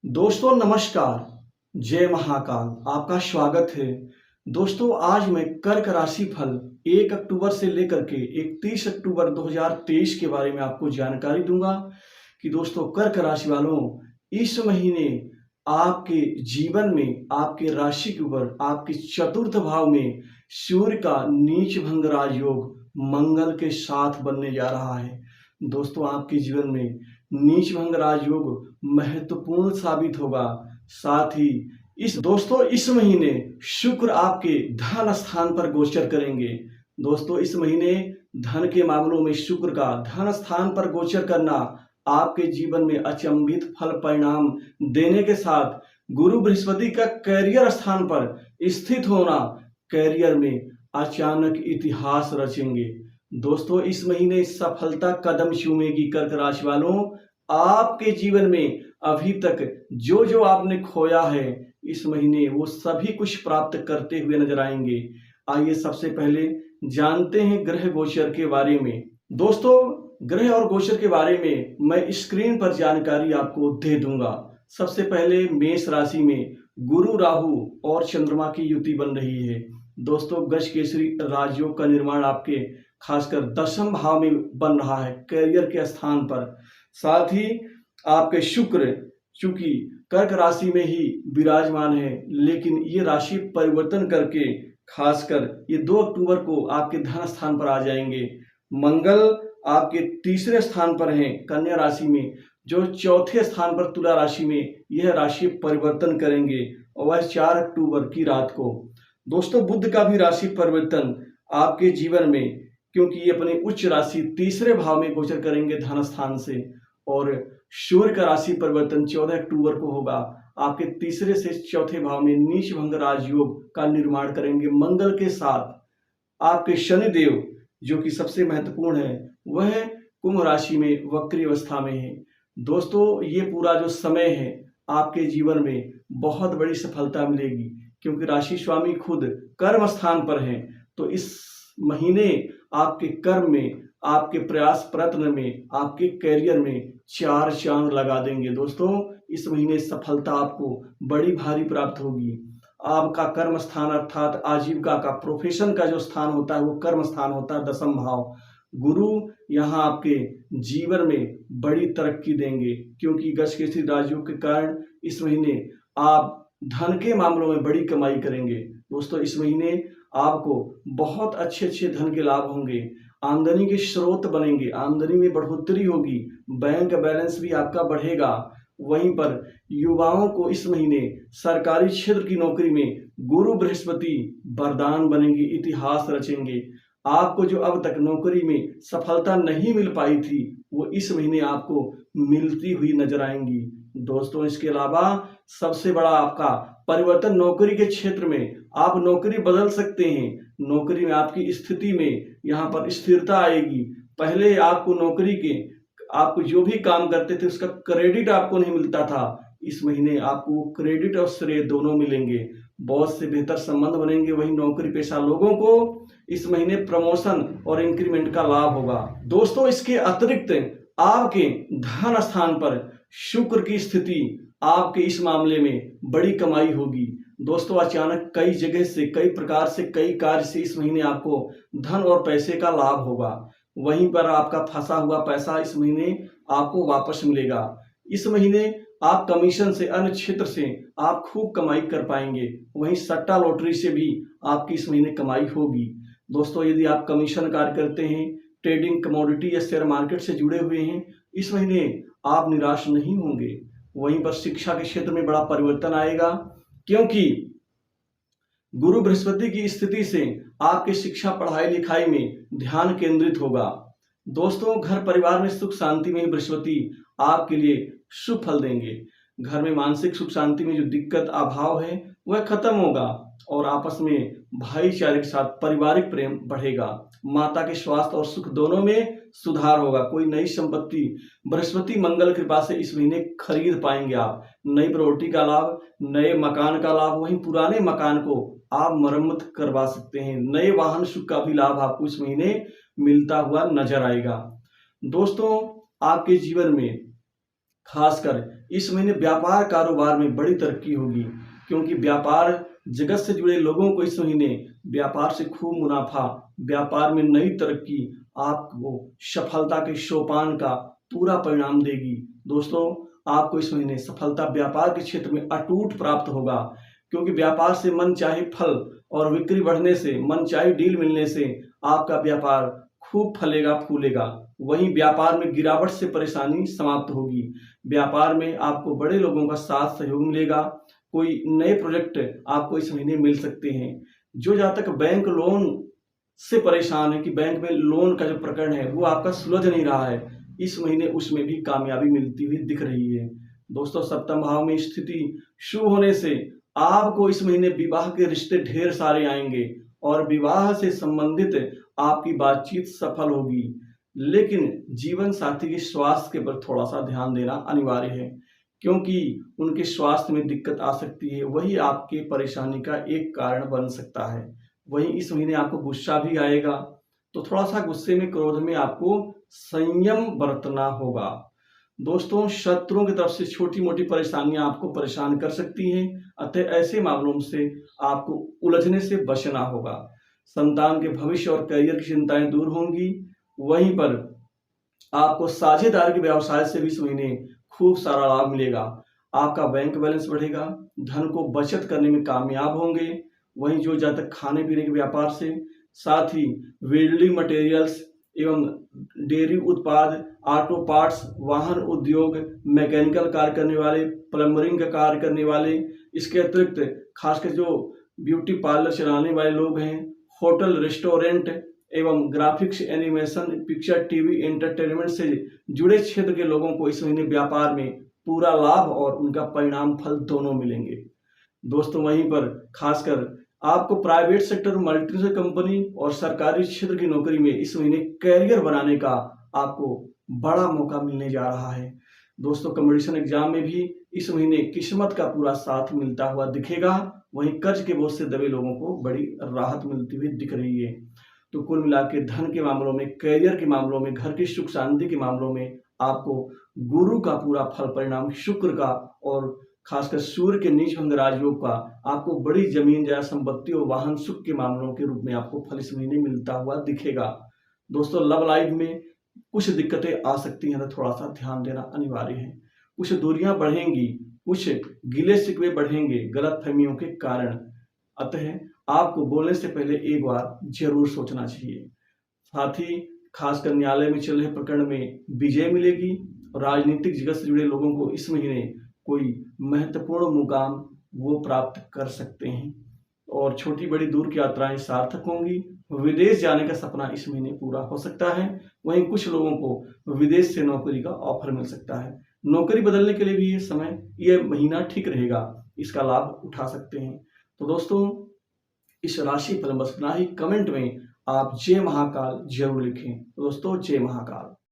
दोस्तों नमस्कार, जय महाकाल। आपका स्वागत है। दोस्तों आज मैं कर्क राशि फल 1 अक्टूबर से लेकर के 31 अक्टूबर 2023 के बारे में आपको जानकारी दूंगा कि दोस्तों कर्क राशि वालों, इस महीने आपके जीवन में, आपके राशि के ऊपर, आपके चतुर्थ भाव में सूर्य का नीच भंग राजयोग मंगल के साथ बनने जा रहा है। दोस्तों आपके जीवन में नीच भंग राजयोग महत्वपूर्ण साबित होगा। साथ ही इस महीने शुक्र आपके धन स्थान पर गोचर करेंगे। दोस्तों इस महीने धन के मामलों में शुक्र का धन स्थान पर गोचर करना आपके जीवन में अचंभित फल परिणाम देने के साथ गुरु बृहस्पति का कैरियर स्थान पर स्थित होना कैरियर में अचानक इतिहास रचेंगे। दोस्तों इस महीने सफलता कदम चूमेगी कर्क राशि वालों। आपके जीवन में अभी तक जो जो आपने खोया है, इस महीने वो सभी कुछ प्राप्त करते हुए नजर आएंगे। आइए सबसे पहले जानते हैं ग्रह गोचर के बारे में। दोस्तों ग्रह और गोचर के बारे में मैं स्क्रीन पर जानकारी आपको दे दूंगा। सबसे पहले मेष राशि में गुरु राहु और चंद्रमा की युति बन रही है। दोस्तों गज केसरी राजयोग का निर्माण आपके खासकर 10वें भाव में बन रहा है, कैरियर के स्थान पर। साथ ही आपके शुक्र चूंकि कर्क राशि में ही विराजमान है, लेकिन ये राशि परिवर्तन करके खासकर ये 2 अक्टूबर को आपके धन स्थान पर आ जाएंगे। मंगल आपके तीसरे स्थान पर हैं कन्या राशि में, जो चौथे स्थान पर तुला राशि में यह राशि परिवर्तन करेंगे और वह 4 अक्टूबर की रात को। दोस्तों बुध का भी राशि परिवर्तन आपके जीवन में, क्योंकि ये अपने उच्च राशि तीसरे भाव में गोचर करेंगे धन स्थान से, और सूर्य का राशि परिवर्तन 14 अक्टूबर को होगा। आपके तीसरे से चौथे भाव में नीच भंग राजयोग का निर्माण करेंगे मंगल के साथ। आपके शनिदेव जो कि सबसे महत्वपूर्ण है, वह कुंभ राशि में वक्री अवस्था में है। दोस्तों ये पूरा जो समय है आपके जीवन में बहुत बड़ी सफलता मिलेगी, क्योंकि राशि स्वामी खुद कर्म स्थान पर हैं। तो इस महीने आपके कर्म में, आपके प्रयास प्रयत्न में, आपके कैरियर में 4 चांद लगा देंगे। दोस्तों इस महीने सफलता आपको बड़ी भारी प्राप्त होगी। आपका कर्म स्थान अर्थात आजीविका का, प्रोफेशन का जो स्थान होता है वो कर्म स्थान होता है, 10वां भाव। गुरु यहाँ आपके जीवन में बड़ी तरक्की देंगे, क्योंकि गज केसरी राजयोग के कारण इस महीने आप धन के मामलों में बड़ी कमाई करेंगे। दोस्तों इस महीने आपको बहुत अच्छे अच्छे धन के लाभ होंगे, आमदनी के स्रोत बनेंगे, आमदनी में बढ़ोतरी होगी, बैंक बैलेंस भी आपका बढ़ेगा। वहीं पर युवाओं को इस महीने सरकारी क्षेत्र की नौकरी में गुरु बृहस्पति वरदान बनेंगे, इतिहास रचेंगे। आपको जो अब तक नौकरी में सफलता नहीं मिल पाई थी, वो इस महीने आपको मिलती हुई नजर आएंगी। दोस्तों इसके अलावा सबसे बड़ा आपका परिवर्तन नौकरी के क्षेत्र में, आप नौकरी बदल सकते हैं। नौकरी में आपकी स्थिति में यहाँ पर स्थिरता आएगी। पहले आपको नौकरी के, आप जो भी काम करते थे उसका क्रेडिट आपको नहीं मिलता था, इस महीने आपको क्रेडिट और श्रेय दोनों मिलेंगे। बॉस से बेहतर संबंध बनेंगे। वहीं नौकरी पेशा लोगों को इस महीने प्रमोशन और इंक्रीमेंट का लाभ होगा। दोस्तों इसके अतिरिक्त आपके धन स्थान पर शुक्र की स्थिति आपके इस मामले में बड़ी कमाई होगी। दोस्तों अचानक कई जगह से, कई प्रकार से, कई कार्य से इस महीने आपको धन और पैसे का लाभ होगा। वहीं पर आपका फंसा हुआ पैसा इस महीने आपको वापस मिलेगा। इस महीने आप कमीशन से, अन्य क्षेत्र से आप खूब कमाई कर पाएंगे। वहीं सट्टा लॉटरी से भी आपकी इस महीने कमाई होगी। दोस्तों यदि आप कमीशन कार्य करते हैं, ट्रेडिंग, कमोडिटी या शेयर मार्केट से जुड़े हुए हैं, इस महीने आप निराश नहीं होंगे। वहीं पर शिक्षा के क्षेत्र में बड़ा परिवर्तन आएगा, क्योंकि गुरु बृहस्पति की स्थिति से आपके शिक्षा पढ़ाई लिखाई में ध्यान केंद्रित होगा। दोस्तों घर परिवार में सुख शांति में बृहस्पति आपके लिए शुभ फल देंगे। घर में मानसिक सुख शांति में जो दिक्कत अभाव है वह खत्म होगा, और आपस में भाईचारे के साथ पारिवारिक प्रेम बढ़ेगा। माता के स्वास्थ्य और सुख दोनों में सुधार होगा। कोई नई संपत्ति बृहस्पति मंगल कृपा से इस महीने खरीद पाएंगे आप। नई प्रॉपर्टी का लाभ, नए मकान का लाभ, वहीं पुराने मकान को आप मरम्मत करवा सकते हैं। नए वाहन सुख का भी लाभ आपको इस महीने मिलता हुआ नजर आएगा। दोस्तों आपके जीवन में खासकर इस महीने व्यापार कारोबार में बड़ी तरक्की होगी, क्योंकि व्यापार जगत से जुड़े लोगों को इस महीने व्यापार से खूब मुनाफा, व्यापार में नई तरक्की आपको सफलता के सोपान का पूरा परिणाम देगी। दोस्तों, आपको इस महीने सफलता व्यापार के क्षेत्र में अटूट प्राप्त होगा, क्योंकि व्यापार से मनचाहे फल और बिक्री बढ़ने से, मनचाही डील मिलने से आपका व्यापार खूब फलेगा फूलेगा। वहीं व्यापार में गिरावट से परेशानी समाप्त होगी। व्यापार में आपको बड़े लोगों का साथ सहयोग मिलेगा। कोई नए प्रोजेक्ट आपको इस महीने मिल सकते हैं। जो जहाँ तक बैंक लोन से परेशान है कि बैंक में लोन का जो प्रकरण है वो आपका सुलझ नहीं रहा है, इस महीने उसमें भी कामयाबी मिलती हुई दिख रही है। दोस्तों, सप्तम भाव में स्थिति शुभ होने से आपको इस महीने विवाह के रिश्ते ढेर सारे आएंगे और विवाह से संबंधित आपकी बातचीत सफल होगी। लेकिन जीवन साथी के स्वास्थ्य के पर थोड़ा सा ध्यान देना अनिवार्य है, क्योंकि उनके स्वास्थ्य में दिक्कत आ सकती है, वही आपके परेशानी का एक कारण बन सकता है। वहीं इस महीने आपको गुस्सा भी आएगा, तो थोड़ा सा गुस्से में, क्रोध में आपको संयम बरतना होगा। दोस्तों, शत्रुओं की तरफ से छोटी मोटी परेशानियां आपको परेशान कर सकती हैं, अतः ऐसे मामलों से आपको उलझने से बचना होगा। संतान के भविष्य और करियर की चिंताएं दूर होंगी। वहीं पर आपको साझेदार के व्यवसाय से भी इस महीने खूब सारा लाभ मिलेगा। आपका बैंक बैलेंस बढ़ेगा, धन को बचत करने में कामयाब होंगे। वहीं जो जहाँ तक खाने पीने के व्यापार से, साथ ही बिल्डिंग मटेरियल्स एवं डेयरी उत्पाद, ऑटो पार्ट्स, वाहन उद्योग, मैकेनिकल कार्य करने वाले, प्लम्बरिंग का कार्य करने वाले, इसके अतिरिक्त खासकर जो ब्यूटी पार्लर चलाने वाले लोग हैं, होटल रेस्टोरेंट एवं graphics, animation, picture, TV, entertainment से जुड़े क्षेत्र के लोगों को इस महीने व्यापार में पूरा लाभ और उनका परिणाम फल दोनों मिलेंगे। दोस्तों, वहीं पर खासकर आपको प्राइवेट सेक्टर, मल्टीनेशनल कंपनी और सरकारी क्षेत्र की नौकरी में इस महीने कैरियर बनाने का आपको बड़ा मौका मिलने जा रहा है। दोस्तों, कंपटीशन एग्जाम में भी इस महीने किस्मत का पूरा साथ मिलता हुआ दिखेगा। वहीं कर्ज के बोझ से दबे लोगों को बड़ी राहत मिलती हुई दिख रही है। तो कुल मिला के धन के मामलों में, कैरियर के मामलों में, घर की सुख शांति के मामलों में आपको गुरु का पूरा फल परिणाम, शुक्र का और खासकर सूर्य के नीच भंग राजयोग का आपको बड़ी जमीन जायदाद संपत्ति और वाहन सुख के मामलों के रूप में आपको फल इस महीने मिलता हुआ दिखेगा। दोस्तों, लव लाइफ में कुछ दिक्कतें आ सकती हैं, तो थोड़ा सा ध्यान देना अनिवार्य है। कुछ दूरियां बढ़ेंगी, कुछ गिले शिकवे बढ़ेंगे गलत फहमियों के कारण, अतः आपको बोलने से पहले एक बार जरूर सोचना चाहिए। साथ ही खासकर न्यायालय में चल रहे प्रकरण में विजय मिलेगी। राजनीतिक जगत से जुड़े लोगों को इस महीने कोई महत्वपूर्ण मुकाम वो प्राप्त कर सकते हैं और छोटी बड़ी दूर की यात्राएं सार्थक होंगी। विदेश जाने का सपना इस महीने पूरा हो सकता है। वहीं कुछ लोगों को विदेश से नौकरी का ऑफर मिल सकता है। नौकरी बदलने के लिए भी ये महीना ठीक रहेगा, इसका लाभ उठा सकते हैं। तो दोस्तों, इस राशि फल बस इतना ही। कमेंट में आप जय महाकाल जरूर लिखें। दोस्तों, जय महाकाल।